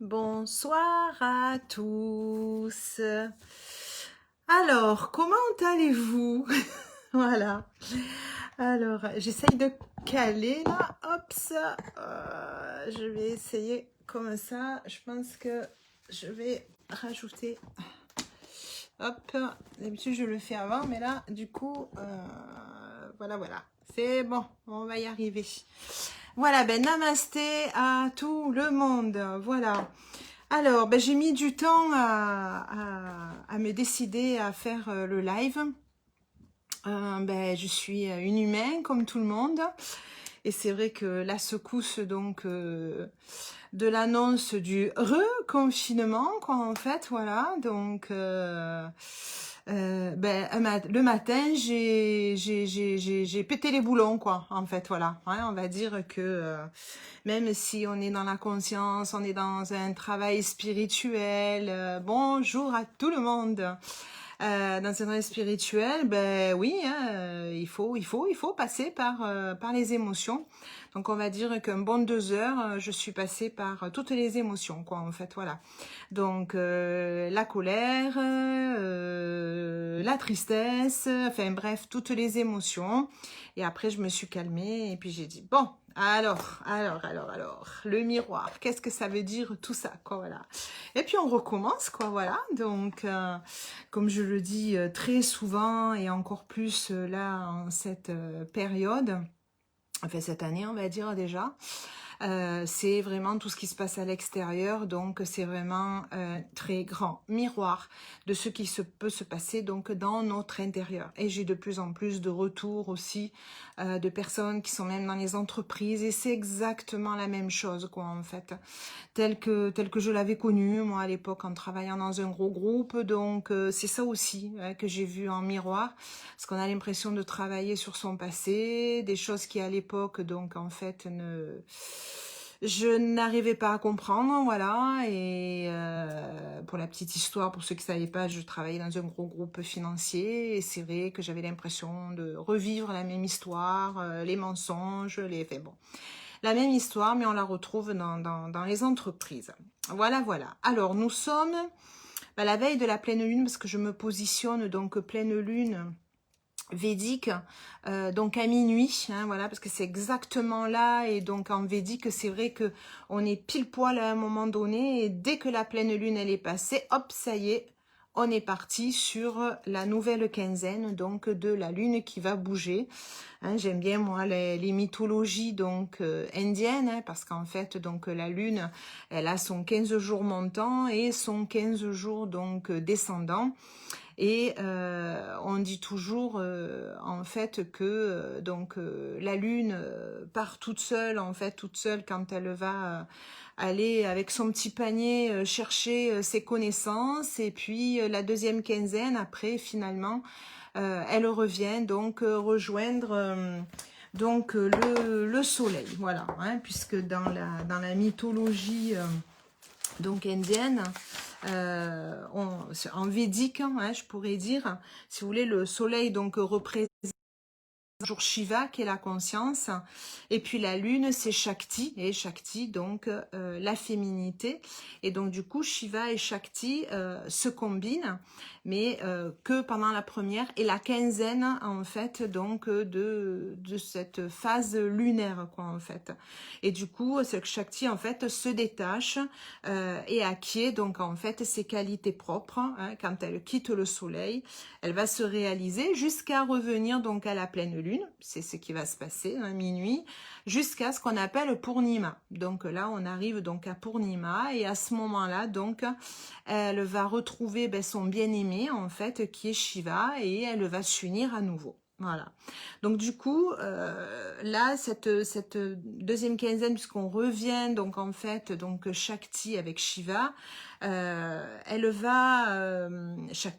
Bonsoir à tous. Alors, comment allez-vous? Voilà. Alors, j'essaye de caler là. Hop, ça. Je vais essayer comme ça. Je pense que je vais rajouter. Hop. D'habitude, je le fais avant, mais là, du coup, voilà. C'est bon, on va y arriver. Voilà, ben namasté à tout le monde. Voilà. Alors, ben, j'ai mis du temps à me décider à faire le live. Ben, je suis une humaine comme tout le monde. Et c'est vrai que la secousse donc de l'annonce du reconfinement, quoi, en fait, voilà. Donc, le matin, j'ai pété les boulons, quoi, en fait, voilà. Ouais, on va dire que même si on est dans la conscience, on est dans un travail spirituel. Bonjour à tout le monde. Dans un travail spirituel, ben oui, hein, il faut passer par les émotions. Donc on va dire qu'un bon 2 heures, je suis passée par toutes les émotions, quoi, en fait, voilà. Donc la colère, la tristesse, enfin bref, toutes les émotions. Et après, je me suis calmée et puis j'ai dit, bon, alors, le miroir, qu'est-ce que ça veut dire tout ça, quoi, voilà. Et puis on recommence, quoi, voilà. Donc, comme je le dis très souvent et encore plus là en cette période, enfin cette année, on va dire déjà, c'est vraiment tout ce qui se passe à l'extérieur, donc c'est vraiment un très grand miroir de ce qui peut se passer donc dans notre intérieur. Et j'ai de plus en plus de retours aussi de personnes qui sont même dans les entreprises et c'est exactement la même chose, quoi, en fait, tel que je l'avais connu moi à l'époque en travaillant dans un gros groupe. Donc c'est ça aussi que j'ai vu en miroir, parce qu'on a l'impression de travailler sur son passé, des choses qui à l'époque donc en fait je n'arrivais pas à comprendre, voilà. Et pour la petite histoire, pour ceux qui ne savaient pas, je travaillais dans un gros groupe financier et c'est vrai que j'avais l'impression de revivre la même histoire, les mensonges, enfin bon, la même histoire, mais on la retrouve dans les entreprises. Voilà. Alors, nous sommes à la veille de la pleine lune, parce que je me positionne donc pleine lune védique, donc à minuit, hein, voilà, parce que c'est exactement là. Et donc en védique, c'est vrai que on est pile poil à un moment donné, et dès que la pleine lune elle est passée, hop, ça y est, on est parti sur la nouvelle quinzaine donc de la lune qui va bouger. Hein, j'aime bien moi les mythologies donc indiennes, hein, parce qu'en fait donc la lune elle a son 15 jours montant et son 15 jours donc descendant. Et on dit toujours en fait que la lune part toute seule, en fait toute seule quand elle va aller avec son petit panier chercher ses connaissances. Et puis la deuxième quinzaine après finalement elle revient donc rejoindre le soleil, voilà, hein, puisque dans la mythologie donc indienne, en védique, hein, je pourrais dire, si vous voulez, le soleil donc représente jour Shiva qui est la conscience, et puis la lune c'est Shakti, et Shakti donc la féminité. Et donc du coup Shiva et Shakti se combinent, mais que pendant la première et la quinzaine en fait donc de cette phase lunaire, quoi, en fait. Et du coup c'est que Shakti en fait se détache et acquiert donc en fait ses qualités propres, hein. Quand elle quitte le soleil, elle va se réaliser jusqu'à revenir donc à la pleine lune. C'est ce qui va se passer à minuit, jusqu'à ce qu'on appelle Purnima. Donc là, on arrive donc à Purnima, et à ce moment-là, donc, elle va retrouver son bien-aimé, en fait, qui est Shiva, et elle va s'unir à nouveau. Voilà. Donc du coup, là, cette deuxième quinzaine, puisqu'on revient donc en fait donc Shakti avec Shiva, elle va,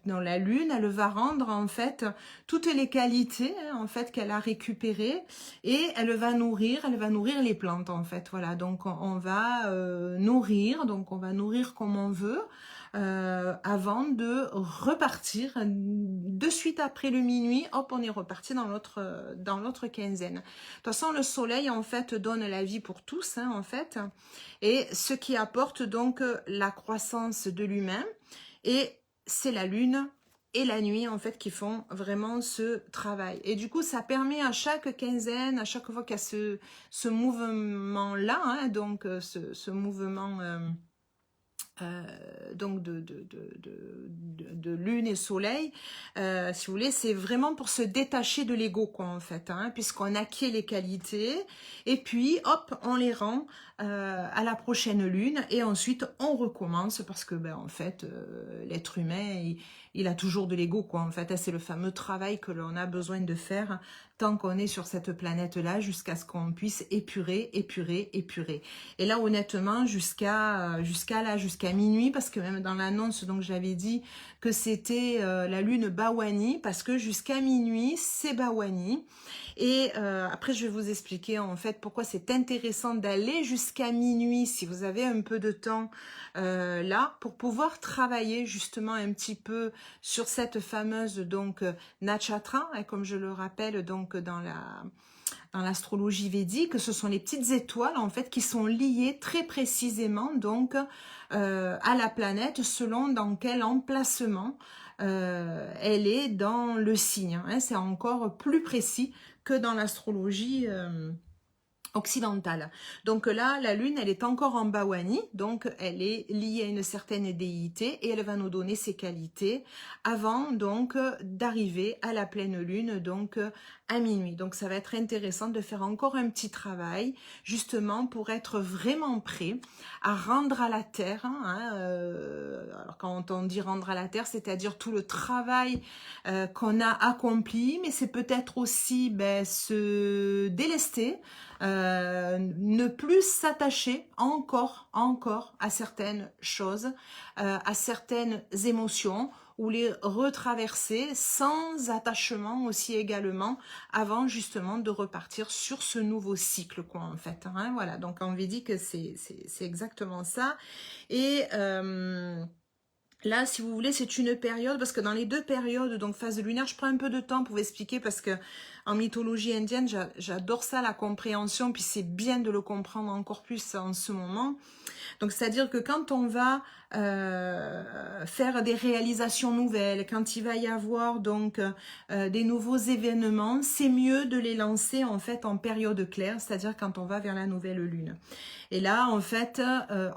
non, la lune, elle va rendre en fait toutes les qualités en fait qu'elle a récupérées et elle va nourrir les plantes en fait. Voilà, donc on va nourrir, donc on va nourrir comme on veut. Avant de repartir de suite après le minuit, hop, on est reparti dans l'autre quinzaine. De toute façon, le soleil en fait donne la vie pour tous, hein, en fait, et ce qui apporte donc la croissance de l'humain, et c'est la lune et la nuit en fait qui font vraiment ce travail. Et du coup, ça permet à chaque quinzaine, à chaque fois qu'il y a ce mouvement-là, hein, donc ce mouvement donc de lune et soleil, si vous voulez, c'est vraiment pour se détacher de l'ego, quoi, en fait, hein, puisqu'on acquiert les qualités, et puis, hop, on les rend à la prochaine lune, et ensuite, on recommence, parce que, ben, en fait, l'être humain, il a toujours de l'ego, quoi, en fait, c'est le fameux travail que l'on a besoin de faire tant qu'on est sur cette planète-là, jusqu'à ce qu'on puisse épurer. Et là, honnêtement, jusqu'à minuit, parce que même dans l'annonce, donc j'avais dit que c'était la lune Bawani, parce que jusqu'à minuit, c'est Bawani. Et après, je vais vous expliquer en fait pourquoi c'est intéressant d'aller jusqu'à minuit, si vous avez un peu de temps là, pour pouvoir travailler justement un petit peu sur cette fameuse donc Nakshatra, hein, comme je le rappelle donc dans l'astrologie védique, ce sont les petites étoiles en fait qui sont liées très précisément donc à la planète selon dans quel emplacement elle est dans le signe, hein. C'est encore plus précis que dans l'astrologie occidentale. Donc là, la lune, elle est encore en Bawani, donc elle est liée à une certaine déité et elle va nous donner ses qualités avant donc d'arriver à la pleine lune, donc à minuit. Donc ça va être intéressant de faire encore un petit travail justement pour être vraiment prêt à rendre à la terre, hein, alors quand on dit rendre à la terre, c'est-à-dire tout le travail qu'on a accompli, mais c'est peut-être aussi se délester, ne plus s'attacher encore à certaines choses, à certaines émotions, ou les retraverser sans attachement aussi également, avant justement de repartir sur ce nouveau cycle, quoi, en fait, hein, voilà. Donc on lui dit que c'est exactement ça. Et là, si vous voulez, c'est une période, parce que dans les deux périodes, donc phase lunaire, je prends un peu de temps pour vous expliquer, parce que en mythologie indienne, j'adore ça, la compréhension, puis c'est bien de le comprendre encore plus en ce moment. Donc, c'est-à-dire que quand on va faire des réalisations nouvelles, quand il va y avoir donc des nouveaux événements, c'est mieux de les lancer en fait en période claire, c'est-à-dire quand on va vers la nouvelle lune. Et là, en fait,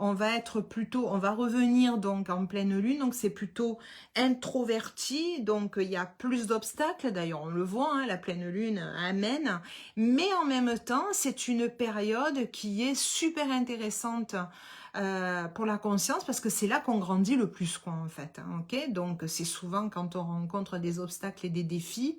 on va revenir donc en pleine lune, donc c'est plutôt introverti, donc il y a plus d'obstacles, d'ailleurs on le voit, hein, la pleine lune amène, mais en même temps, c'est une période qui est super intéressante pour la conscience, parce que c'est là qu'on grandit le plus, quoi, en fait, hein, ok. Donc c'est souvent quand on rencontre des obstacles et des défis,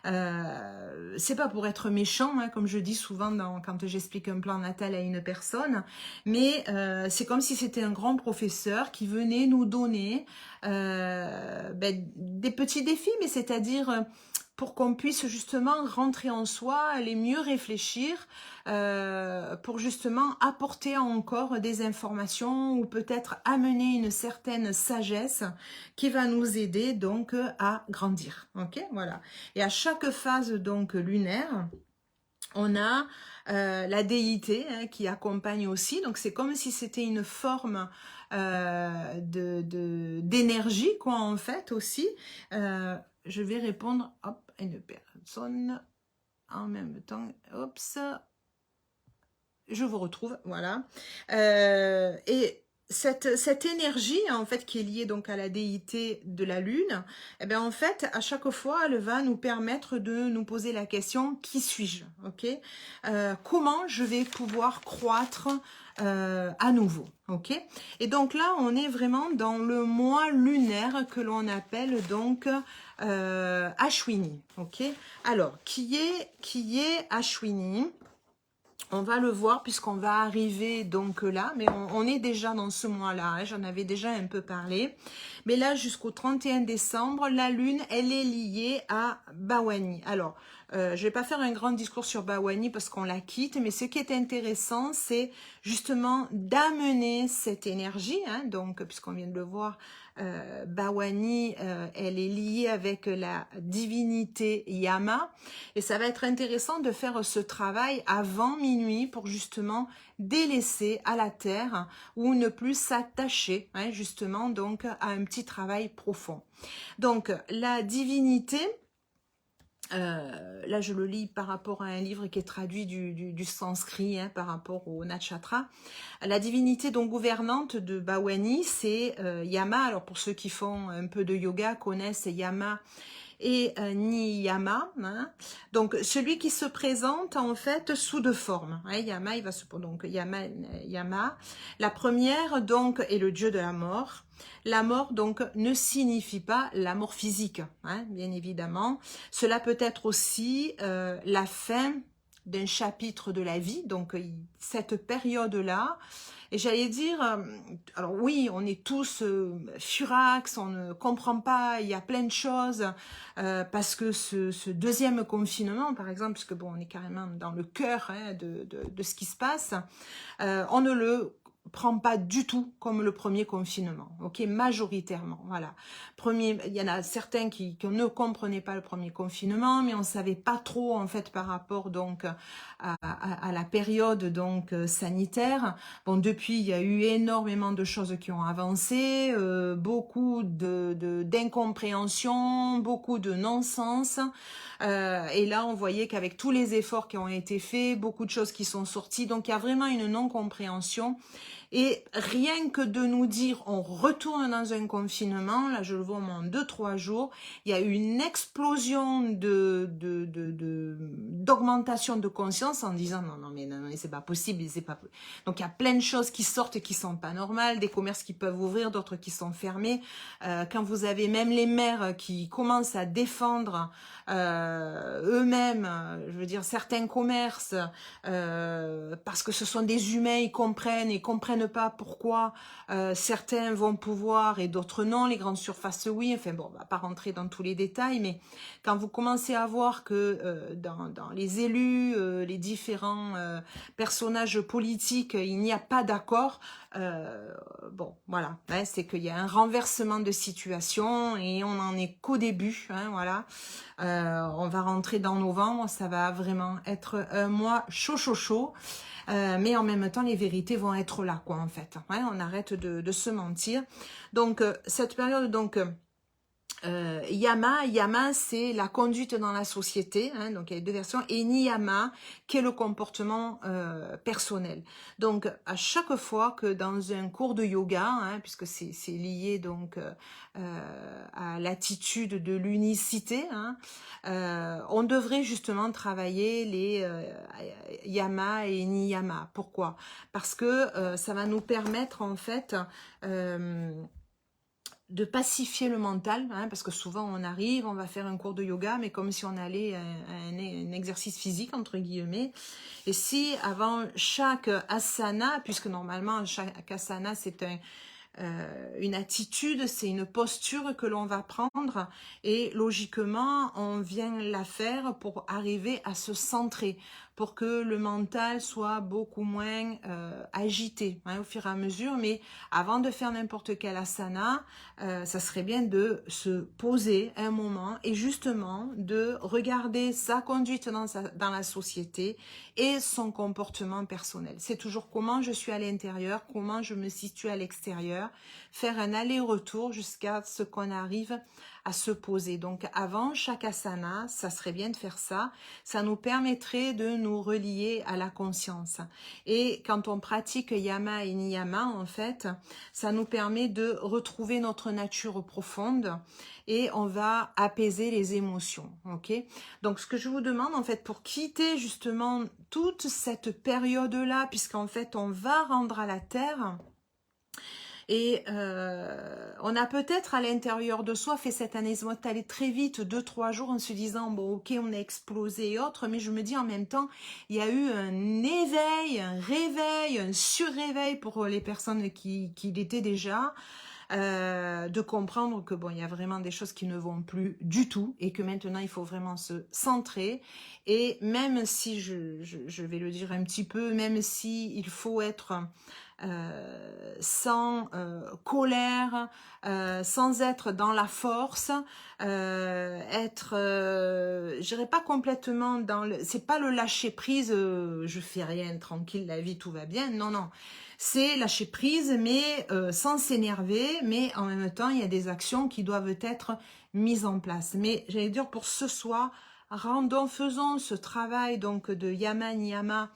c'est pas pour être méchant, hein, comme je dis souvent quand j'explique un plan natal à une personne, mais c'est comme si c'était un grand professeur qui venait nous donner des petits défis, mais c'est-à-dire pour qu'on puisse justement rentrer en soi, les mieux réfléchir, pour justement apporter encore des informations ou peut-être amener une certaine sagesse qui va nous aider donc à grandir. Ok, voilà. Et à chaque phase donc lunaire, on a la déité, hein, qui accompagne aussi. Donc c'est comme si c'était une forme d'énergie, quoi, en fait, aussi. Je vais répondre, hop, à une personne en même temps. Hop, je vous retrouve, voilà. Et cette énergie, en fait, qui est liée donc à la déité de la lune, eh bien, en fait, à chaque fois, elle va nous permettre de nous poser la question, qui suis-je, ok? Comment je vais pouvoir croître à nouveau, ok? Et donc là, on est vraiment dans le mois lunaire que l'on appelle donc Ashwini, ok? Alors, qui est Ashwini? On va le voir puisqu'on va arriver donc là, mais on est déjà dans ce mois-là, hein, j'en avais déjà un peu parlé. Mais là, jusqu'au 31 décembre, la Lune, elle est liée à Bawani. Alors, je vais pas faire un grand discours sur Bawani parce qu'on la quitte, mais ce qui est intéressant, c'est justement d'amener cette énergie, hein, donc puisqu'on vient de le voir, Bawani, elle est liée avec la divinité Yama, et ça va être intéressant de faire ce travail avant minuit pour justement délaisser à la terre ou ne plus s'attacher, hein, justement donc à un petit travail profond. Donc la divinité, là je le lis par rapport à un livre qui est traduit du sanskrit, hein, par rapport au nakshatra. La divinité donc gouvernante de Bawani, c'est Yama. Alors pour ceux qui font un peu de yoga connaissent Yama et Niyama, hein. Donc celui qui se présente en fait sous deux formes, hein. Yama, il va se donc Yama. La première donc est le dieu de la mort. La mort donc ne signifie pas la mort physique, hein, bien évidemment. Cela peut être aussi la fin d'un chapitre de la vie, donc cette période-là. Et j'allais dire, alors oui, on est tous furax, on ne comprend pas, il y a plein de choses, parce que ce deuxième confinement, par exemple, puisque bon, on est carrément dans le cœur, hein, de ce qui se passe, on ne le prend pas du tout comme le premier confinement, ok, majoritairement, voilà. Il y en a certains qui ne comprenaient pas le premier confinement, mais on savait pas trop en fait par rapport donc à la période donc sanitaire. Bon, depuis il y a eu énormément de choses qui ont avancé, beaucoup d'incompréhension, beaucoup de non-sens. Et là, on voyait qu'avec tous les efforts qui ont été faits, beaucoup de choses qui sont sorties, donc il y a vraiment une non-compréhension. Et rien que de nous dire on retourne dans un confinement, là je le vois au moins 2-3 jours, il y a eu une explosion d'augmentation de conscience en disant non mais c'est pas possible, c'est pas. Donc il y a plein de choses qui sortent et qui sont pas normales, des commerces qui peuvent ouvrir, d'autres qui sont fermés. Quand vous avez même les maires qui commencent à défendre eux-mêmes, je veux dire certains commerces, parce que ce sont des humains, ils comprennent pas pourquoi certains vont pouvoir et d'autres non, les grandes surfaces oui, enfin bon, on va pas rentrer dans tous les détails, mais quand vous commencez à voir que dans les élus, les différents personnages politiques, il n'y a pas d'accord, bon, voilà, hein, c'est qu'il y a un renversement de situation et on n'en est qu'au début, hein, voilà. On va rentrer dans novembre, ça va vraiment être un mois chaud, mais en même temps les vérités vont être là, quoi, en fait, hein, on arrête de se mentir. Donc cette période, donc Yama c'est la conduite dans la société, hein, donc il y a deux versions, et Niyama qui est le comportement personnel. Donc à chaque fois que dans un cours de yoga, hein, puisque c'est lié donc à l'attitude de l'unicité, hein, on devrait justement travailler les Yama et Niyama. Pourquoi? Parce que ça va nous permettre en fait de pacifier le mental, hein, parce que souvent on arrive, on va faire un cours de yoga, mais comme si on allait à un exercice physique, entre guillemets. Et si avant chaque asana, puisque normalement chaque asana c'est une attitude, c'est une posture que l'on va prendre, et logiquement on vient la faire pour arriver à se centrer, pour que le mental soit beaucoup moins agité, hein, au fur et à mesure. Mais avant de faire n'importe quel asana, ça serait bien de se poser un moment et justement de regarder sa conduite dans la société et son comportement personnel. C'est toujours comment je suis à l'intérieur, comment je me situe à l'extérieur, faire un aller-retour jusqu'à ce qu'on arrive à se poser. Donc avant chaque asana, ça serait bien de faire ça. Ça nous permettrait de nous relier à la conscience. Et quand on pratique Yama et Niyama, en fait, ça nous permet de retrouver notre nature profonde et on va apaiser les émotions. Ok? Donc ce que je vous demande, en fait, pour quitter justement toute cette période-là, puisqu'en fait on va rendre à la terre, Et on a peut-être à l'intérieur de soi fait cette analyse mentale très vite, 2-3 jours, en se disant, bon ok, on a explosé et autres, mais je me dis en même temps, il y a eu un éveil, un réveil, un surréveil pour les personnes qui l'étaient déjà, de comprendre que bon, il y a vraiment des choses qui ne vont plus du tout et que maintenant il faut vraiment se centrer. Et même si je vais le dire un petit peu, même si il faut être sans colère, sans être dans la force, être, je dirais pas complètement dans le, c'est pas le lâcher prise, je fais rien, tranquille, la vie, tout va bien, non, non. C'est lâcher prise, mais sans s'énerver, mais en même temps, il y a des actions qui doivent être mises en place. Mais j'allais dire pour ce soir, faisons ce travail donc de yama niyama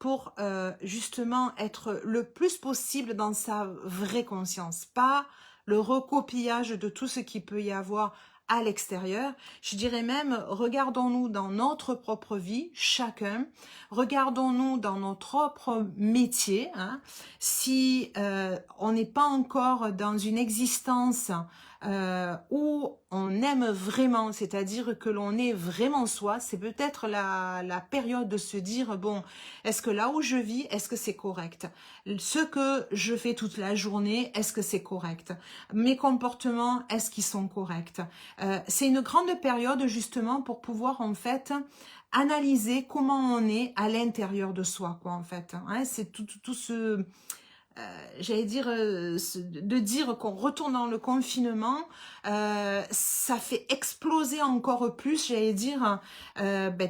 pour justement être le plus possible dans sa vraie conscience, pas le recopillage de tout ce qu'il peut y avoir à l'extérieur. Je dirais même, regardons-nous dans notre propre vie, chacun, regardons-nous dans notre propre métier, hein, si on n'est pas encore dans une existence où on aime vraiment, c'est-à-dire que l'on est vraiment soi, c'est peut-être la période de se dire, bon, est-ce que là où je vis, est-ce que c'est correct? Ce que je fais toute la journée, est-ce que c'est correct? Mes comportements, est-ce qu'ils sont corrects? C'est une grande période justement pour pouvoir en fait analyser comment on est à l'intérieur de soi, quoi, en fait. Hein, c'est tout ce j'allais dire, de dire qu'on retourne dans le confinement, ça fait exploser encore plus, j'allais dire,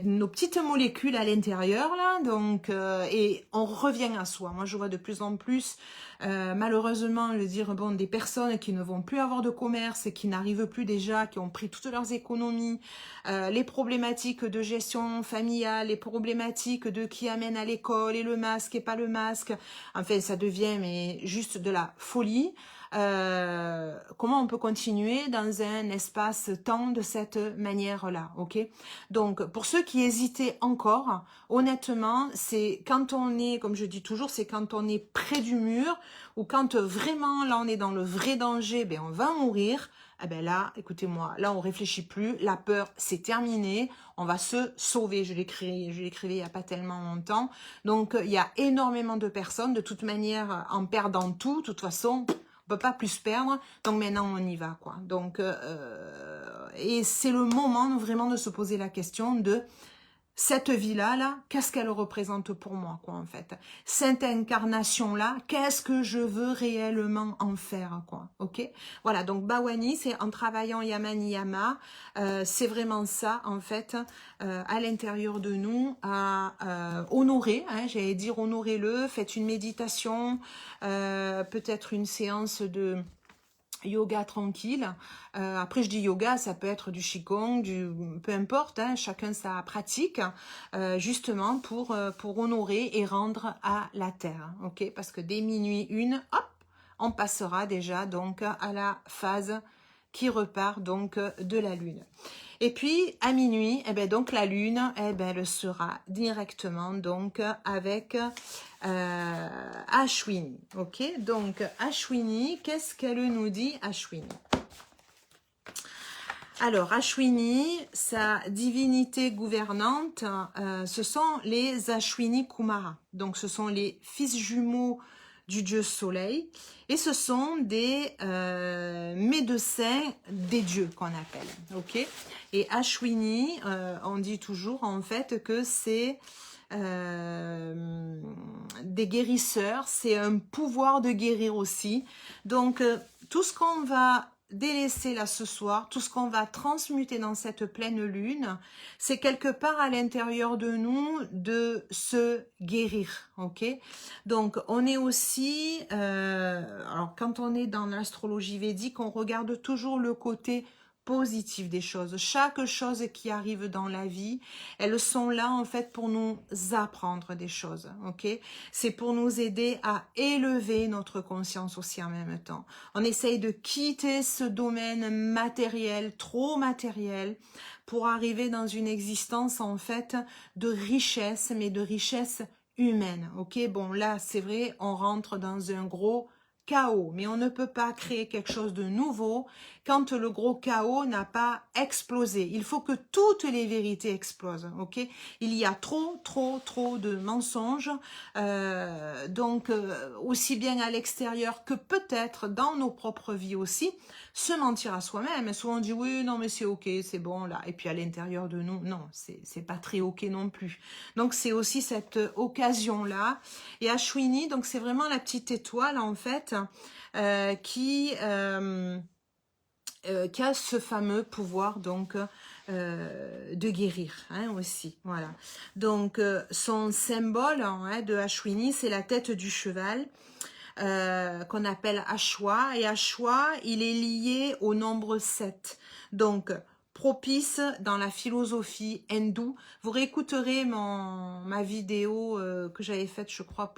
nos petites molécules à l'intérieur, là, donc, et on revient à soi. Moi, je vois de plus en plus, malheureusement, le dire, bon, des personnes qui ne vont plus avoir de commerce et qui n'arrivent plus déjà, qui ont pris toutes leurs économies, les problématiques de gestion familiale, les problématiques de qui amène à l'école, et le masque et pas le masque, enfin, ça devient mais juste de la folie. Comment on peut continuer dans un espace-temps de cette manière-là, ok? Donc, pour ceux qui hésitaient encore, honnêtement, c'est quand on est, comme je dis toujours, c'est quand on est près du mur, ou quand vraiment, là, on est dans le vrai danger, ben, on va mourir. Eh ben là, écoutez-moi, là, on réfléchit plus, la peur, c'est terminé, on va se sauver. Je l'écrivais il n'y a pas tellement longtemps. Donc, il y a énormément de personnes, de toute manière, en perdant tout, de toute façon, on peut pas plus perdre, donc maintenant on y va, quoi. Donc, et c'est le moment vraiment de se poser la question de cette vie-là, là, qu'est-ce qu'elle représente pour moi, quoi, en fait. Cette incarnation-là, qu'est-ce que je veux réellement en faire, quoi, ok. Voilà, donc Bawani, c'est en travaillant Yama Niyama, c'est vraiment ça, en fait, à l'intérieur de nous, à honorer, hein, j'allais dire honorez-le, faites une méditation, peut-être une séance de yoga tranquille. Après, je dis yoga, ça peut être du qigong, peu importe, hein, chacun sa pratique, justement pour honorer et rendre à la terre, ok? Parce que dès minuit 1, hop, on passera déjà donc à la phase qui repart donc de la lune. Et puis à minuit, eh ben, donc la lune, eh ben, elle sera directement donc avec Ashwini. Ok, donc Ashwini, qu'est-ce qu'elle nous dit Ashwini? Alors Ashwini, sa divinité gouvernante, ce sont les Ashwini Kumara. Donc ce sont les fils jumeaux du dieu soleil, et ce sont des médecins des dieux qu'on appelle, ok. Et Ashwini, on dit toujours en fait que c'est des guérisseurs, c'est un pouvoir de guérir aussi. Donc tout ce qu'on va délaisser là ce soir, tout ce qu'on va transmuter dans cette pleine lune, c'est quelque part à l'intérieur de nous de se guérir, ok. Donc on est aussi, alors quand on est dans l'astrologie védique, on regarde toujours le côté positif des choses. Chaque chose qui arrive dans la vie, elles sont là en fait pour nous apprendre des choses, ok. C'est pour nous aider à élever notre conscience aussi en même temps. On essaye de quitter ce domaine matériel, trop matériel, pour arriver dans une existence en fait de richesse, mais de richesse humaine, ok. Bon là c'est vrai, on rentre dans un gros chaos. Mais on ne peut pas créer quelque chose de nouveau quand le gros chaos n'a pas explosé. Il faut que toutes les vérités explosent, ok? Il y a trop de mensonges, aussi bien à l'extérieur que peut-être dans nos propres vies aussi, se mentir à soi-même. Souvent on dit oui, non mais c'est ok, c'est bon là. Et puis à l'intérieur de nous, non, c'est pas très ok non plus. Donc c'est aussi cette occasion-là. Et Ashwini, donc c'est vraiment la petite étoile en fait, qui a ce fameux pouvoir donc de guérir hein, aussi, voilà. Donc son symbole hein, de Ashwini, c'est la tête du cheval qu'on appelle Ashwa, et Ashwa, il est lié au nombre 7. Donc propice dans la philosophie hindoue. Vous réécouterez ma vidéo que j'avais faite, je crois,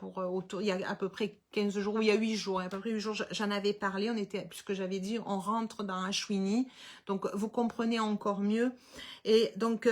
il y a à peu près 15 jours, ou il y a 8 jours, à peu près 8 jours, j'en avais parlé, puisque j'avais dit, on rentre dans Ashwini, donc vous comprenez encore mieux. Et donc,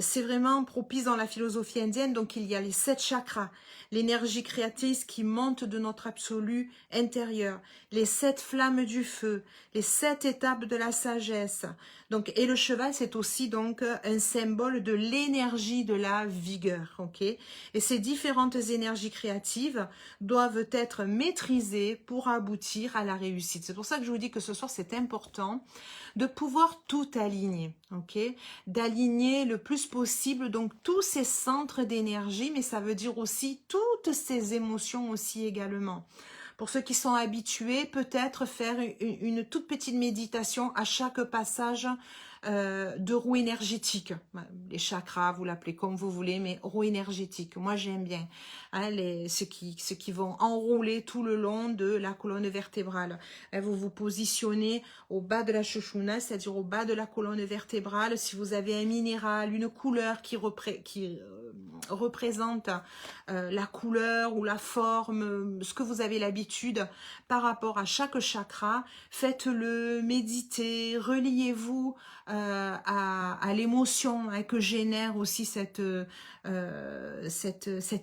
c'est vraiment propice dans la philosophie indienne, donc il y a les 7 chakras, l'énergie créatrice qui monte de notre absolu intérieur, les 7 flammes du feu, les 7 étapes de la sagesse. Donc, et le cheval, c'est aussi donc un symbole de l'énergie de la vigueur, ok? Et ces différentes énergies créatives doivent être maîtrisées pour aboutir à la réussite. C'est pour ça que je vous dis que ce soir, c'est important de pouvoir tout aligner, ok? D'aligner le plus possible donc tous ces centres d'énergie, mais ça veut dire aussi toutes ces émotions aussi également. Pour ceux qui sont habitués, peut-être faire une toute petite méditation à chaque passage de roue énergétique. Les chakras, vous l'appelez comme vous voulez, mais roue énergétique. Moi, j'aime bien hein, ceux qui vont enrouler tout le long de la colonne vertébrale. Vous vous positionnez au bas de la Sushumna, c'est-à-dire au bas de la colonne vertébrale. Si vous avez un minéral, une couleur qui représente la couleur ou la forme, ce que vous avez l'habitude par rapport à chaque chakra, faites-le, méditez, reliez-vous à l'émotion hein, que génère aussi cette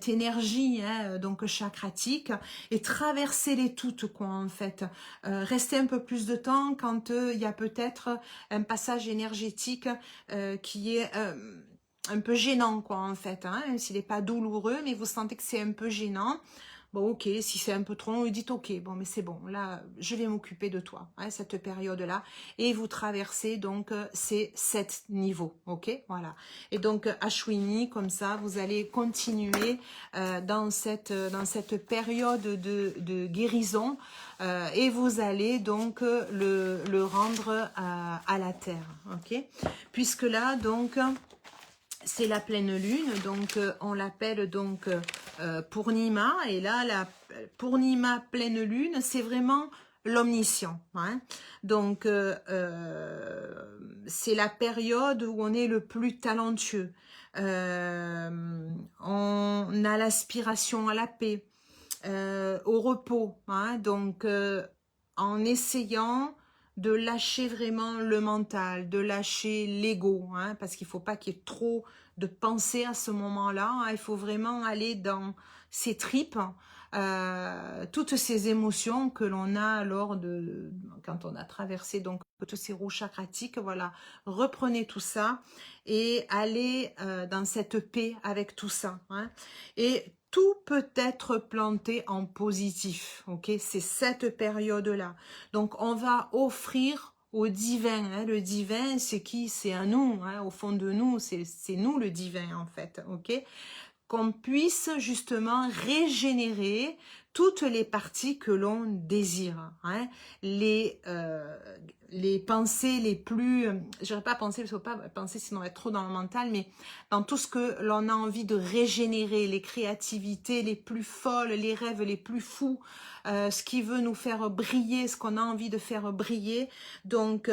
énergie hein, donc chakratique, et traversez-les toutes quoi en fait. Restez un peu plus de temps quand il y a peut-être un passage énergétique qui est un peu gênant quoi en fait, hein, s'il n'est pas douloureux mais vous sentez que c'est un peu gênant. Bon ok, si c'est un peu trop long, vous dites ok, bon mais c'est bon, là je vais m'occuper de toi, hein, cette période-là, et vous traversez donc ces 7 niveaux, ok, voilà. Et donc Ashwini, comme ça, vous allez continuer dans cette période de guérison et vous allez donc le rendre à la terre, ok. Puisque là donc c'est la pleine lune, donc on l'appelle donc Purnima, et là la Purnima pleine lune, c'est vraiment l'omniscient, hein. Donc c'est la période où on est le plus talentueux, on a l'aspiration à la paix, au repos, hein. Donc en essayant de lâcher vraiment le mental, de lâcher l'ego, hein, parce qu'il ne faut pas qu'il y ait trop de pensées à ce moment-là, hein, il faut vraiment aller dans ses tripes, toutes ces émotions que l'on a quand on a traversé donc toutes ces roues chakratiques, voilà, reprenez tout ça et allez dans cette paix avec tout ça, hein, et tout peut être planté en positif, ok, c'est cette période-là. Donc, on va offrir au divin, hein. Le divin, c'est qui? C'est à nous, hein, au fond de nous, c'est nous le divin, en fait, ok. Qu'on puisse justement régénérer toutes les parties que l'on désire, hein. Les pensées les plus, je dirais pas penser, parce qu'il ne faut pas penser sinon on va être trop dans le mental, mais dans tout ce que l'on a envie de régénérer, les créativités les plus folles, les rêves les plus fous, ce qui veut nous faire briller, ce qu'on a envie de faire briller. Donc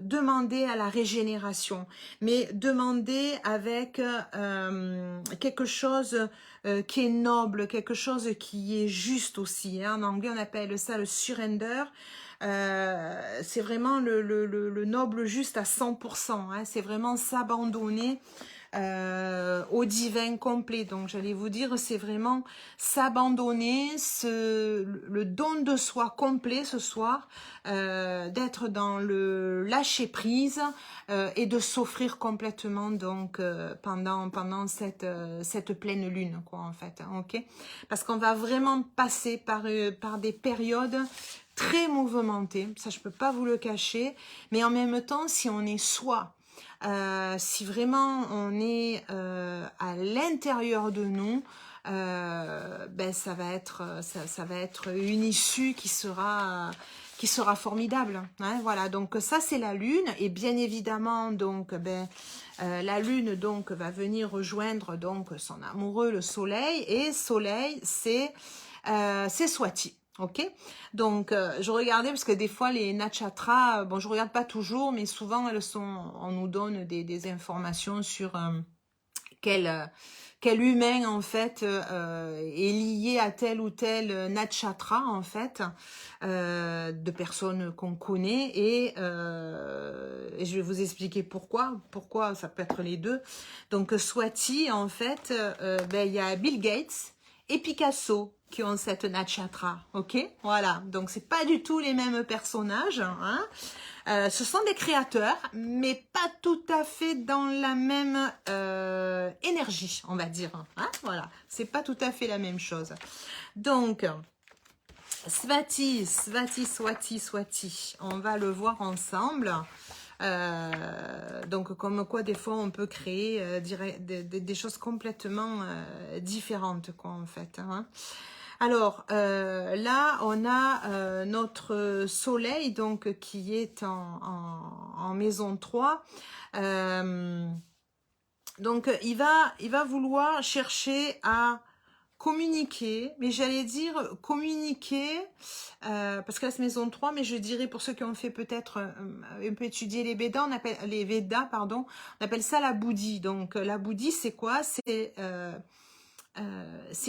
demandez à la régénération, mais demandez avec quelque chose qui est noble, quelque chose qui est juste aussi, hein. En anglais on appelle ça le surrender. C'est vraiment le noble juste à 100%, hein. C'est vraiment s'abandonner au divin complet. Donc j'allais vous dire, c'est vraiment s'abandonner, le don de soi complet ce soir, d'être dans le lâcher prise et de s'offrir complètement donc pendant cette pleine lune quoi en fait, hein, ok, parce qu'on va vraiment passer par des périodes très mouvementées, ça je peux pas vous le cacher, mais en même temps si on est soi, si vraiment on est à l'intérieur de nous, ben ça va être une issue qui sera formidable, hein, voilà. Donc ça c'est la lune et bien évidemment donc la lune donc va venir rejoindre donc son amoureux le soleil, et soleil c'est Swati. Ok, donc je regardais parce que des fois les nakshatras, bon je regarde pas toujours, mais souvent on nous donne des informations sur quel humain en fait est lié à tel ou tel nakshatra en fait, de personnes qu'on connaît, et je vais vous expliquer pourquoi ça peut être les deux. Donc Swati en fait, il y a Bill Gates et Picasso qui ont cette nakshatra, ok, voilà, donc c'est pas du tout les mêmes personnages, hein. Ce sont des créateurs, mais pas tout à fait dans la même énergie, on va dire, hein, voilà, c'est pas tout à fait la même chose. Donc Swati, on va le voir ensemble. Donc comme quoi des fois on peut créer des choses complètement différentes quoi en fait, hein. Alors là on a notre soleil donc qui est en maison 3. Donc il va vouloir chercher à communiquer, mais j'allais dire communiquer, parce que là c'est maison 3, mais je dirais pour ceux qui ont fait peut-être un peu étudier les Védas, pardon, on appelle ça la bouddhi. Donc la bouddhi c'est quoi? C'est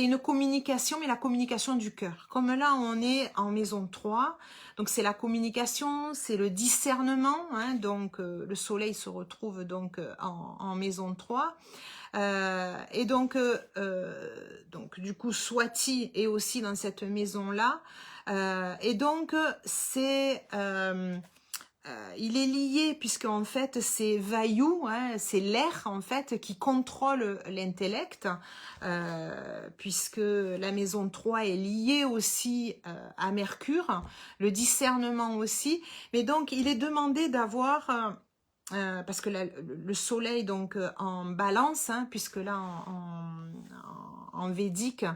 une communication, mais la communication du cœur. Comme là, on est en maison 3, donc c'est la communication, c'est le discernement, hein, donc le soleil se retrouve donc en maison 3. Et donc du coup, Swati est aussi dans cette maison-là. Et donc, il est lié puisque en fait c'est Vayu, hein, c'est l'air en fait qui contrôle l'intellect, puisque la maison 3 est liée aussi à Mercure, le discernement aussi, mais donc il est demandé d'avoir parce que le soleil donc en balance, hein, puisque là en védique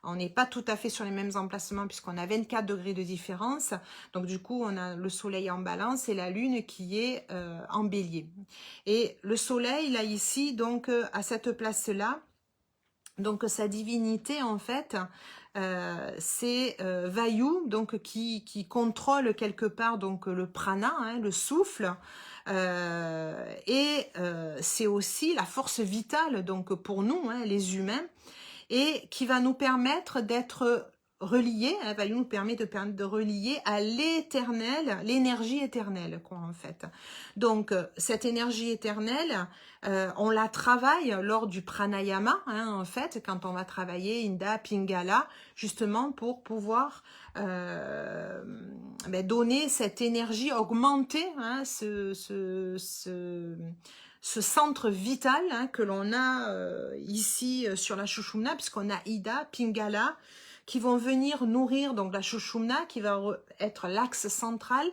on n'est pas tout à fait sur les mêmes emplacements puisqu'on a 24 degrés de différence, donc du coup on a le soleil en balance et la lune qui est en bélier, et le soleil là ici donc à cette place là, donc sa divinité en fait c'est Vayu, donc qui contrôle quelque part donc le prana, hein, le souffle, et c'est aussi la force vitale donc pour nous, hein, les humains, et qui va nous permettre d'être reliés, hein, Vayu nous permet de relier à l'éternel, l'énergie éternelle quoi en fait. Donc cette énergie éternelle, on la travaille lors du pranayama, hein, en fait, quand on va travailler Inda, Pingala, justement pour pouvoir donner cette énergie, augmenter, hein, ce centre vital, hein, que l'on a ici sur la Sushumna, puisqu'on a Ida, Pingala, qui vont venir nourrir donc la Sushumna, qui va être l'axe central,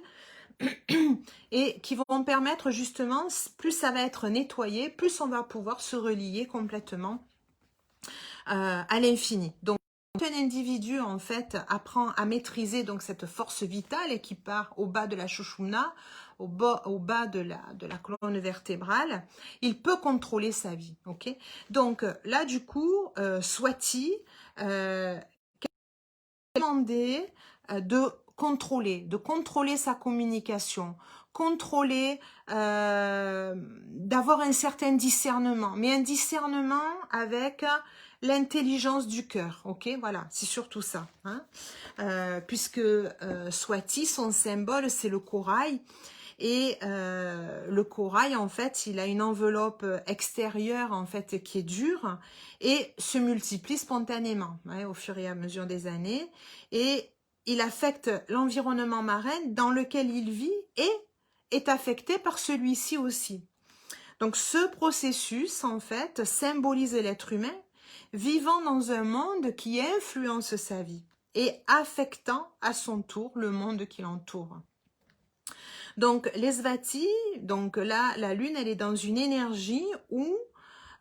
et qui vont permettre justement, plus ça va être nettoyé, plus on va pouvoir se relier complètement à l'infini. Donc un individu en fait apprend à maîtriser donc cette force vitale et qui part au bas de la Sushumna, au bas de la colonne vertébrale, il peut contrôler sa vie. Ok, donc là du coup Swati demander de contrôler sa communication, contrôler, d'avoir un certain discernement, mais un discernement avec l'intelligence du cœur, ok, voilà, c'est surtout ça, hein, puisque Swati, son symbole, c'est le corail, Et le corail, en fait, il a une enveloppe extérieure, en fait, qui est dure et se multiplie spontanément, ouais, au fur et à mesure des années. Et il affecte l'environnement marin dans lequel il vit et est affecté par celui-ci aussi. Donc ce processus, en fait, symbolise l'être humain vivant dans un monde qui influence sa vie et affectant à son tour le monde qui l'entoure. Donc les Svati, donc là, la Lune, elle est dans une énergie où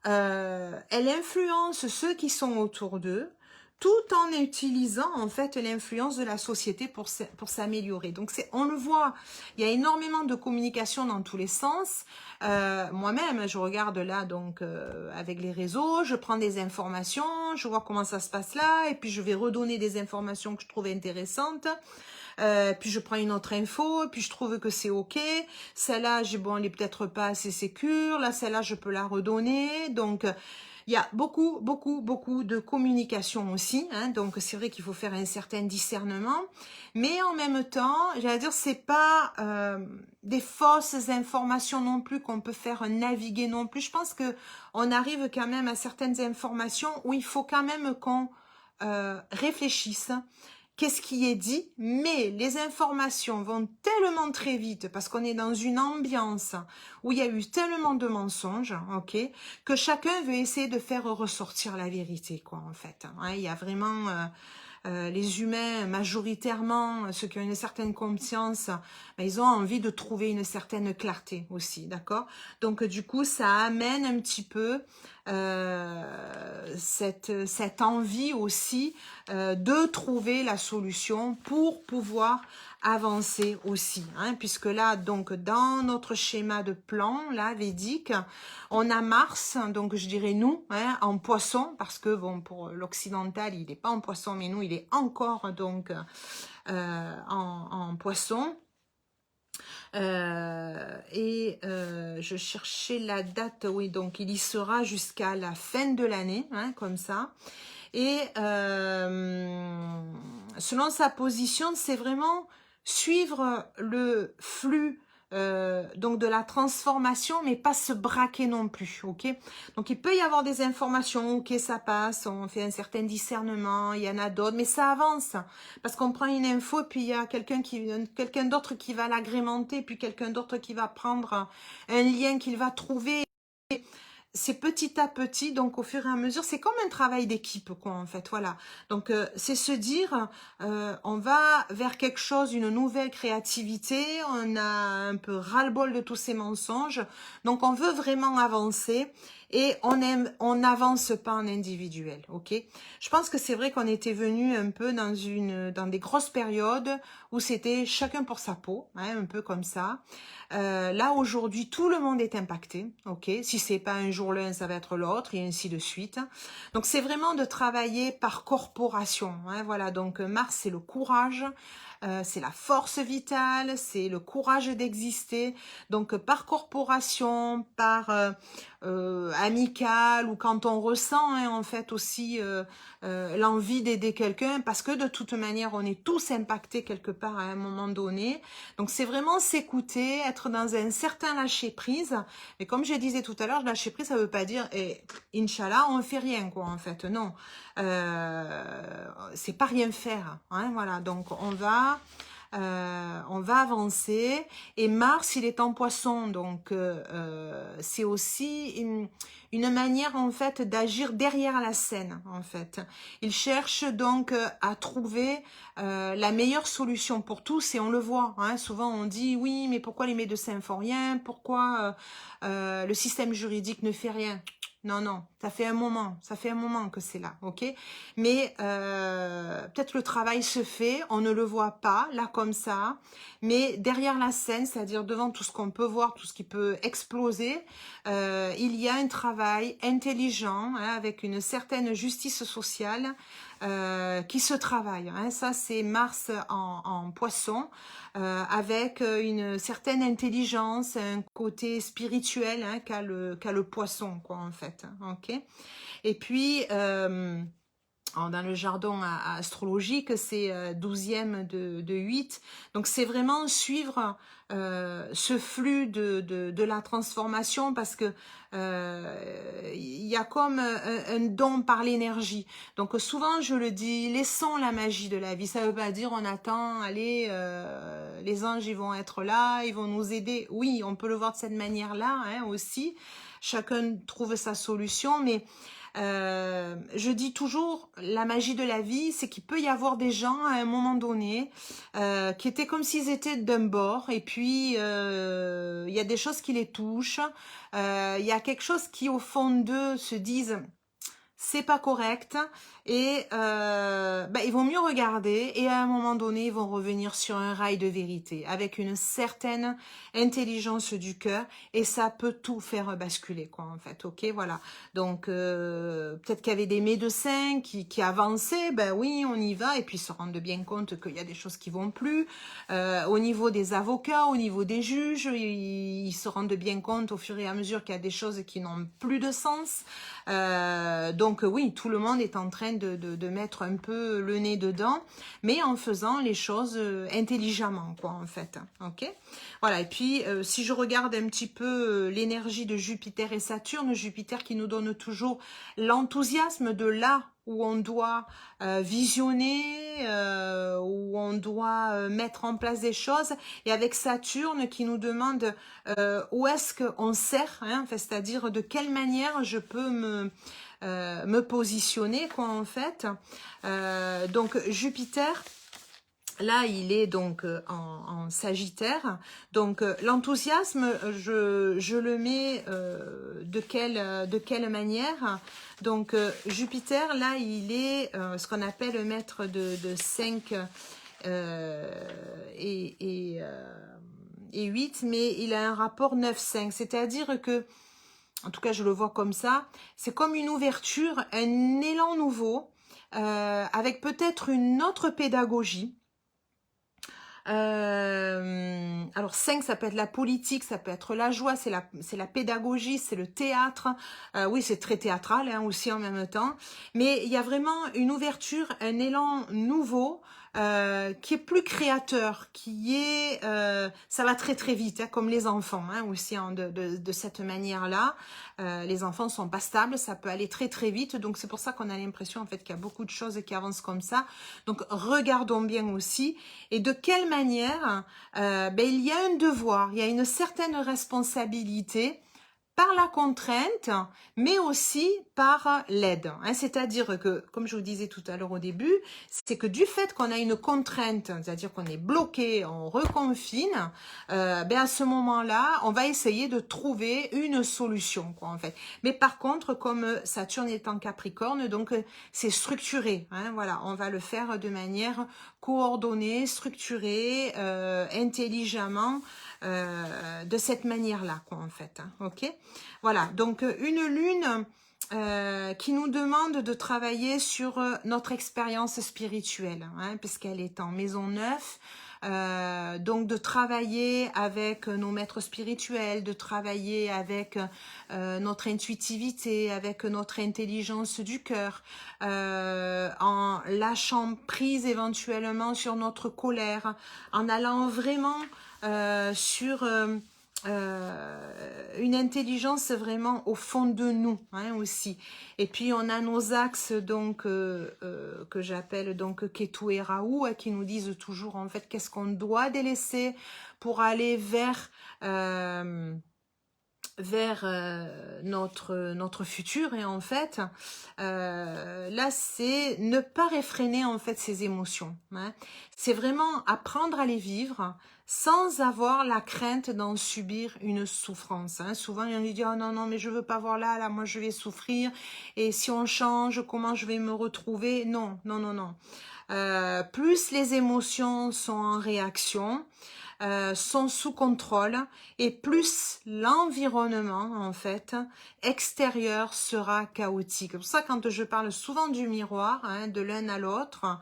elle influence ceux qui sont autour d'eux, tout en utilisant en fait l'influence de la société pour s'améliorer. Donc on le voit, il y a énormément de communication dans tous les sens. Moi-même, je regarde là donc avec les réseaux, je prends des informations, je vois comment ça se passe là, et puis je vais redonner des informations que je trouve intéressantes. Puis je prends une autre info, puis je trouve que c'est ok. Celle-là, bon, elle est peut-être pas assez sécure. Là, celle-là, je peux la redonner. Donc, il y a beaucoup, beaucoup, beaucoup de communication aussi. Hein, donc, c'est vrai qu'il faut faire un certain discernement. Mais en même temps, j'allais dire, c'est pas des fausses informations non plus qu'on peut faire naviguer non plus. Je pense que on arrive quand même à certaines informations où il faut quand même qu'on réfléchisse. Qu'est-ce qui est dit, mais les informations vont tellement très vite parce qu'on est dans une ambiance où il y a eu tellement de mensonges, ok, que chacun veut essayer de faire ressortir la vérité, quoi, en fait. Hein, il y a vraiment les humains, majoritairement, ceux qui ont une certaine conscience, ben, ils ont envie de trouver une certaine clarté aussi, d'accord? Donc, du coup, ça amène un petit peu cette envie aussi de trouver la solution pour pouvoir avancer aussi, hein, puisque là, donc, dans notre schéma de plan, là, védique, on a Mars, donc je dirais nous, hein, en poisson, parce que, bon, pour l'occidental, il n'est pas en poisson, mais nous, il est encore, donc, en poisson. Je cherchais la date, oui, donc il y sera jusqu'à la fin de l'année, hein, comme ça. Et selon sa position, c'est vraiment suivre le flux donc de la transformation, mais pas se braquer non plus, ok? Donc il peut y avoir des informations, ok, ça passe, on fait un certain discernement, il y en a d'autres, mais ça avance, parce qu'on prend une info, puis il y a quelqu'un d'autre qui va l'agrémenter, puis quelqu'un d'autre qui va prendre un lien qu'il va trouver. C'est petit à petit, donc au fur et à mesure, c'est comme un travail d'équipe, quoi, en fait, voilà. Donc, c'est se dire, on va vers quelque chose, une nouvelle créativité, on a un peu ras-le-bol de tous ces mensonges, donc on veut vraiment avancer, et on n'avance pas en individuel, ok? Je pense que c'est vrai qu'on était venu un peu dans des grosses périodes où c'était chacun pour sa peau, hein, un peu comme ça. Là, aujourd'hui, tout le monde est impacté, ok? Si c'est pas un jour l'un, ça va être l'autre, et ainsi de suite. Donc, c'est vraiment de travailler par corporation, hein, voilà. Donc, Mars, c'est le courage, c'est la force vitale, c'est le courage d'exister. Donc, par corporation, par amical, ou quand on ressent, hein, en fait, aussi l'envie d'aider quelqu'un, parce que de toute manière, on est tous impactés quelque part à un moment donné. Donc, c'est vraiment s'écouter, être dans un certain lâcher-prise. Mais comme je disais tout à l'heure, lâcher-prise, ça veut pas dire, Inch'Allah, on fait rien, quoi, en fait. Non. C'est pas rien faire, hein, voilà. Donc, on va avancer, et Mars, il est en poisson, donc c'est aussi une manière, en fait, d'agir derrière la scène, en fait. Il cherche donc à trouver la meilleure solution pour tous, et on le voit, hein, souvent on dit oui, mais pourquoi les médecins font rien, pourquoi le système juridique ne fait rien? Non, non, ça fait un moment que c'est là, ok? Mais peut-être le travail se fait, on ne le voit pas, là, comme ça, mais derrière la scène, c'est-à-dire devant tout ce qu'on peut voir, tout ce qui peut exploser, il y a un travail intelligent, hein, avec une certaine justice sociale qui se travaille, hein. Ça, c'est Mars en poisson, avec une certaine intelligence, un côté spirituel, hein, qu'a le poisson, quoi, en fait, ok? Et puis, dans le jargon astrologique, c'est 12e de 8. Donc, c'est vraiment suivre ce flux de la transformation parce que il y a comme un don par l'énergie. Donc, souvent, je le dis, laissons la magie de la vie. Ça veut pas dire on attend, allez, les anges, ils vont être là, ils vont nous aider. Oui, on peut le voir de cette manière-là hein, aussi. Chacun trouve sa solution, mais je dis toujours, la magie de la vie, c'est qu'il peut y avoir des gens à un moment donné qui étaient comme s'ils étaient d'un bord, et puis il y a des choses qui les touchent, il y a quelque chose qui au fond d'eux se disent c'est pas correct et ils vont mieux regarder et à un moment donné ils vont revenir sur un rail de vérité avec une certaine intelligence du cœur et ça peut tout faire basculer quoi en fait. Ok, voilà, donc peut-être qu'il y avait des médecins qui avançaient, ben oui on y va et puis ils se rendent bien compte qu'il y a des choses qui vont plus au niveau des avocats, au niveau des juges, ils se rendent bien compte au fur et à mesure qu'il y a des choses qui n'ont plus de sens. Donc oui, tout le monde est en train de mettre un peu le nez dedans, mais en faisant les choses intelligemment, quoi, en fait. Ok, voilà. Et puis, si je regarde un petit peu l'énergie de Jupiter et Saturne, Jupiter qui nous donne toujours l'enthousiasme de là où on doit visionner, où on doit mettre en place des choses, et avec Saturne qui nous demande où est-ce qu'on sert, hein, enfin, c'est-à-dire de quelle manière je peux me positionner, quoi, en fait. Donc Jupiter, là, il est donc en Sagittaire. Donc l'enthousiasme, je le mets de quelle manière? Donc Jupiter, là, il est ce qu'on appelle le maître de 5 et 8, mais il a un rapport 9-5. C'est-à-dire que, en tout cas, je le vois comme ça, c'est comme une ouverture, un élan nouveau, avec peut-être une autre pédagogie. Alors 5, ça peut être la politique, ça peut être la joie, c'est la pédagogie, c'est le théâtre. Oui, c'est très théâtral hein, aussi en même temps. Mais il y a vraiment une ouverture, un élan nouveau qui est plus créateur, qui est... ça va très très vite, hein, comme les enfants hein, aussi hein, de cette manière-là. Les enfants sont pas stables, ça peut aller très très vite. Donc c'est pour ça qu'on a l'impression en fait qu'il y a beaucoup de choses qui avancent comme ça. Donc regardons bien aussi. Et de quelle manière il y a un devoir, il y a une certaine responsabilité par la contrainte, mais aussi par l'aide. Hein. C'est-à-dire que, comme je vous disais tout à l'heure au début, c'est que du fait qu'on a une contrainte, c'est-à-dire qu'on est bloqué, on reconfine, à ce moment-là, on va essayer de trouver une solution, quoi, en fait. Mais par contre, comme Saturne est en Capricorne, donc c'est structuré. Hein, voilà, on va le faire de manière coordonnée, structurée, intelligemment. De cette manière-là, quoi, en fait. Hein, ok, voilà. Donc une lune qui nous demande de travailler sur notre expérience spirituelle, hein, puisqu'elle est en maison 9. Donc de travailler avec nos maîtres spirituels, de travailler avec notre intuitivité, avec notre intelligence du cœur, en lâchant prise éventuellement sur notre colère, en allant vraiment sur une intelligence vraiment au fond de nous hein, aussi. Et puis on a nos axes donc que j'appelle donc Ketu et Rahu qui nous disent toujours en fait qu'est-ce qu'on doit délaisser pour aller vers notre futur et en fait là c'est ne pas réfréner en fait ses émotions hein. C'est vraiment apprendre à les vivre sans avoir la crainte d'en subir une souffrance hein. Souvent il y en a qui disent oh non mais je veux pas voir là moi je vais souffrir et si on change comment je vais me retrouver. Non. plus les émotions sont en réaction, sont sous contrôle, et plus l'environnement en fait extérieur sera chaotique. C'est pour ça quand je parle souvent du miroir, hein, de l'un à l'autre,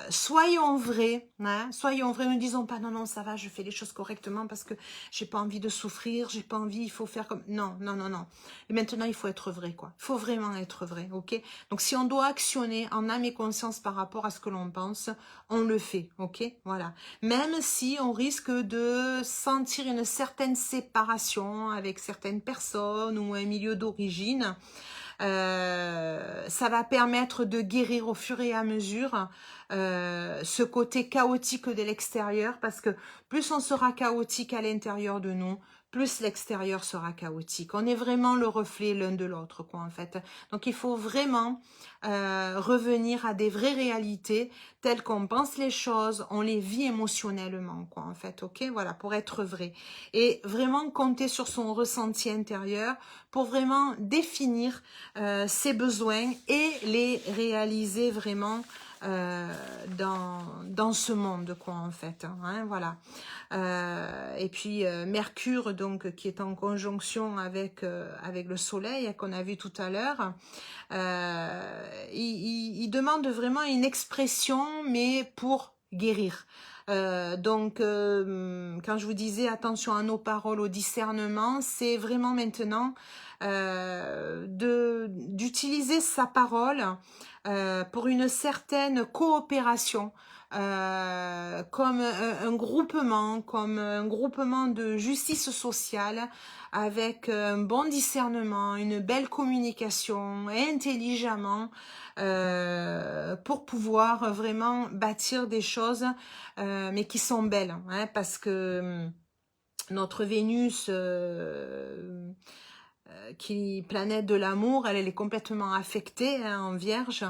soyons vrais, hein, soyons vrais, ne disons pas non non ça va, je fais les choses correctement parce que j'ai pas envie de souffrir, j'ai pas envie, il faut faire comme non non non non. Et maintenant il faut être vrai quoi, il faut vraiment être vrai, ok. Donc si on doit actionner en âme et conscience par rapport à ce que l'on pense, on le fait, ok, voilà. Même si on risque de sentir une certaine séparation avec certaines personnes ou un milieu d'origine, ça va permettre de guérir au fur et à mesure ce côté chaotique de l'extérieur, parce que plus on sera chaotique à l'intérieur de nous, plus l'extérieur sera chaotique. On est vraiment le reflet l'un de l'autre, quoi, en fait. Donc, il faut vraiment revenir à des vraies réalités telles qu'on pense les choses, on les vit émotionnellement, quoi, en fait, ok, voilà, pour être vrai. Et vraiment compter sur son ressenti intérieur pour vraiment définir ses besoins et les réaliser vraiment dans ce monde, quoi, en fait, hein, voilà. Et puis Mercure, donc, qui est en conjonction avec le Soleil, qu'on a vu tout à l'heure, il demande vraiment une expression, mais pour guérir. Donc, quand je vous disais attention à nos paroles, au discernement, c'est vraiment maintenant d'utiliser sa parole pour une certaine coopération, comme un groupement de justice sociale, avec un bon discernement, une belle communication, intelligemment, pour pouvoir vraiment bâtir des choses, mais qui sont belles, hein, parce que notre Vénus, qui planète de l'amour, elle est complètement affectée, hein, en Vierge,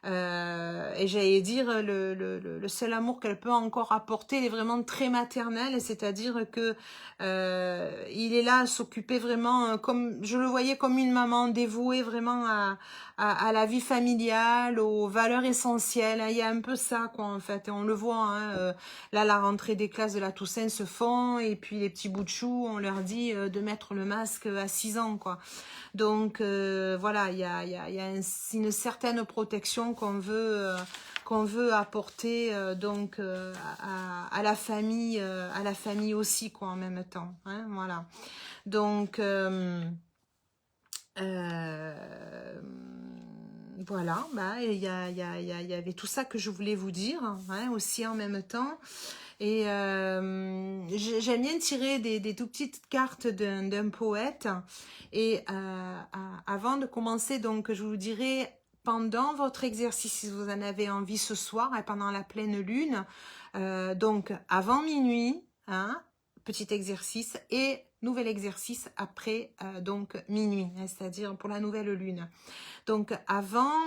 et j'allais dire le seul amour qu'elle peut encore apporter, il est vraiment très maternel, c'est-à-dire que il est là à s'occuper vraiment, comme je le voyais, comme une maman dévouée vraiment à la vie familiale, aux valeurs essentielles, hein. Il y a un peu ça, quoi, en fait, et on le voit, hein, là la rentrée des classes de la Toussaint se font, et puis les petits bouts de chou, on leur dit de mettre le masque à 6 ans, quoi. Donc voilà, il y a une certaine protection qu'on veut apporter, donc à la famille aussi, quoi, en même temps, hein, voilà. Donc voilà, bah, il y avait tout ça que je voulais vous dire, hein, aussi en même temps. Et j'aime bien tirer des tout petites cartes d'un poète. Et avant de commencer, donc, je vous dirai, pendant votre exercice, si vous en avez envie ce soir, hein, pendant la pleine lune, donc avant minuit, hein, petit exercice, et nouvel exercice après donc minuit, hein, c'est-à-dire pour la nouvelle lune. Donc avant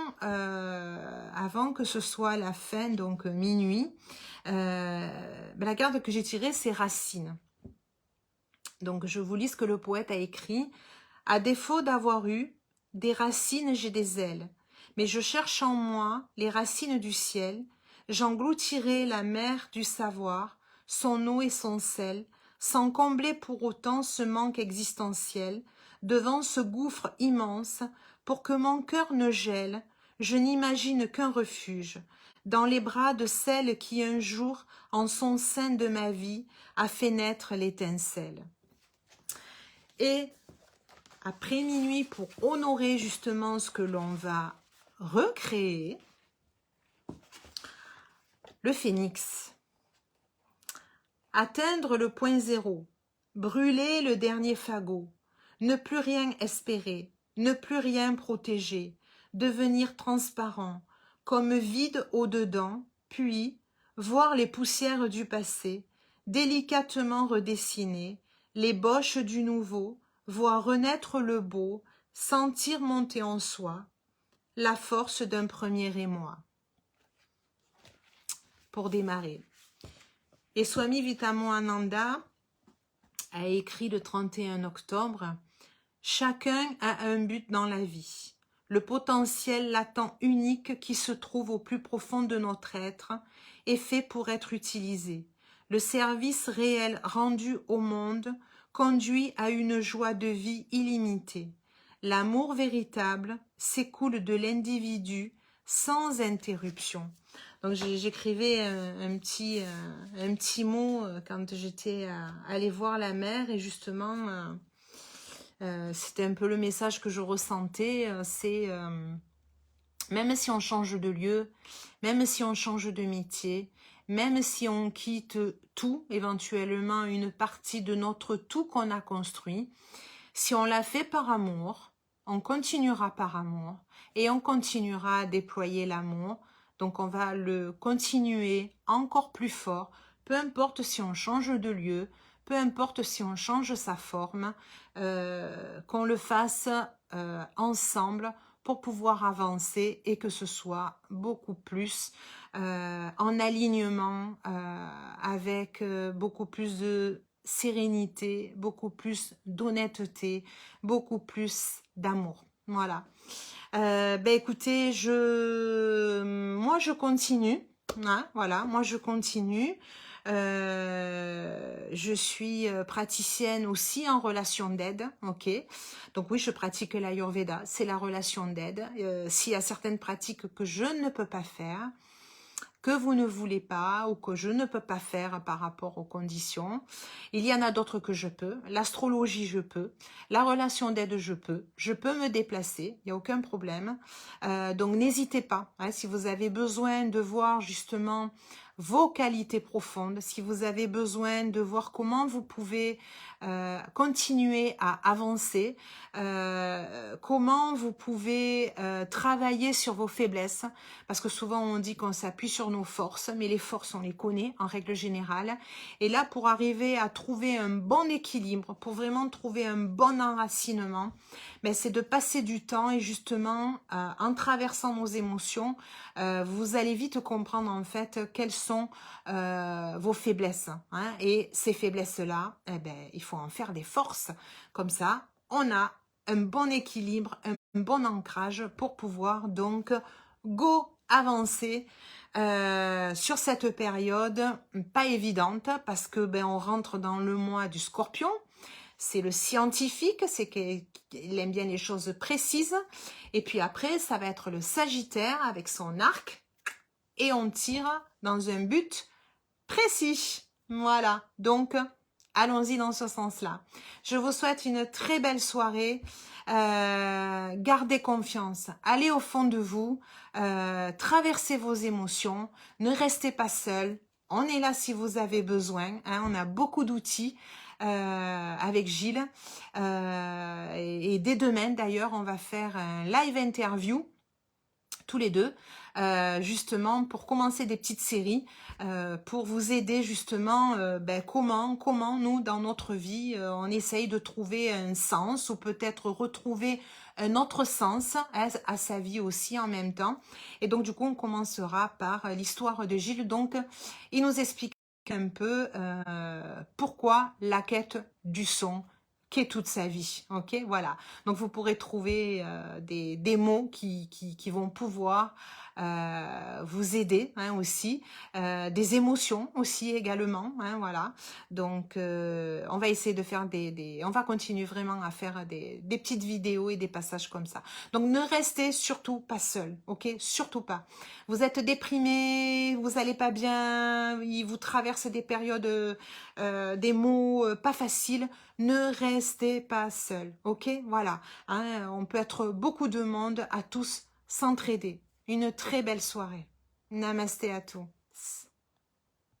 que ce soit la fin, donc minuit, la carte que j'ai tirée, c'est Racine. Donc je vous lis ce que le poète a écrit. À défaut d'avoir eu des racines, j'ai des ailes, mais je cherche en moi les racines du ciel. J'engloutirai la mer du savoir, son eau et son sel, sans combler pour autant ce manque existentiel. Devant ce gouffre immense, pour que mon cœur ne gèle, je n'imagine qu'un refuge, dans les bras de celle qui un jour, en son sein de ma vie, a fait naître l'étincelle. Et après minuit, pour honorer justement ce que l'on va recréer, le phénix. Atteindre le point zéro, brûler le dernier fagot, ne plus rien espérer, ne plus rien protéger, devenir transparent, comme vide au-dedans, puis voir les poussières du passé, délicatement redessiner, l'ébauche du nouveau, voir renaître le beau, sentir monter en soi la force d'un premier émoi. Pour démarrer. Et Swami Vitamohananda a écrit le 31 octobre « Chacun a un but dans la vie. le potentiel latent unique qui se trouve au plus profond de notre être est fait pour être utilisé. Le service réel rendu au monde conduit à une joie de vie illimitée. L'amour véritable s'écoule de l'individu sans interruption. Donc j'écrivais un petit mot quand j'étais allée voir la mer et justement c'était un peu le message que je ressentais, c'est même si on change de lieu, même si on change de métier, même si on quitte tout, éventuellement une partie de notre tout qu'on a construit, si on l'a fait par amour, on continuera par amour et on continuera à déployer l'amour. Donc on va le continuer encore plus fort, peu importe si on change de lieu, peu importe si on change sa forme, qu'on le fasse ensemble pour pouvoir avancer et que ce soit beaucoup plus en alignement avec beaucoup plus de sérénité, beaucoup plus d'honnêteté, beaucoup plus d'amour. Voilà. Ben écoutez, moi je continue. Hein, voilà, moi je continue. Je suis praticienne aussi en relation d'aide, ok. Donc oui, je pratique l'Ayurveda, c'est la relation d'aide. S'il y a certaines pratiques que je ne peux pas faire, que vous ne voulez pas ou que je ne peux pas faire par rapport aux conditions. Il y en a d'autres que je peux. L'astrologie, je peux. La relation d'aide, je peux. Je peux me déplacer, il n'y a aucun problème. Donc n'hésitez pas, hein, si vous avez besoin de voir justement vos qualités profondes, si vous avez besoin de voir comment vous pouvez continuer à avancer, comment vous pouvez travailler sur vos faiblesses, parce que souvent on dit qu'on s'appuie sur nos forces, mais les forces on les connaît en règle générale, et là pour arriver à trouver un bon équilibre, pour vraiment trouver un bon enracinement, ben, c'est de passer du temps et justement en traversant nos émotions, vous allez vite comprendre en fait quelles sont vos faiblesses, hein, et ces faiblesses-là, eh ben, il faut en faire des forces, comme ça on a un bon équilibre, un bon ancrage pour pouvoir donc go avancer sur cette période pas évidente parce que ben on rentre dans le mois du Scorpion. C'est le scientifique, c'est qu'il aime bien les choses précises. Et puis après, ça va être le Sagittaire avec son arc et on tire dans un but précis. Voilà, donc allons-y dans ce sens-là. Je vous souhaite une très belle soirée. Gardez confiance, allez au fond de vous, traversez vos émotions, ne restez pas seul. On est là si vous avez besoin, hein, on a beaucoup d'outils avec Gilles. Et dès demain d'ailleurs, on va faire un live interview tous les deux, justement pour commencer des petites séries, pour vous aider justement ben, comment nous dans notre vie on essaye de trouver un sens ou peut-être retrouver un autre sens à sa vie aussi en même temps. Et donc du coup on commencera par l'histoire de Gilles. Donc il nous explique un peu pourquoi la quête du son qu'est toute sa vie, ok, voilà. Donc vous pourrez trouver des mots qui vont pouvoir vous aider hein, aussi, des émotions aussi également, hein, voilà. Donc on va essayer de faire on va continuer vraiment à faire des petites vidéos et des passages comme ça. Donc ne restez surtout pas seul, ok, surtout pas. Vous êtes déprimé, vous allez pas bien, il vous traverse des périodes, des mots pas faciles. Ne restez pas seul, ok? Voilà, hein, on peut être beaucoup de monde à tous s'entraider. Une très belle soirée. Namasté à tous.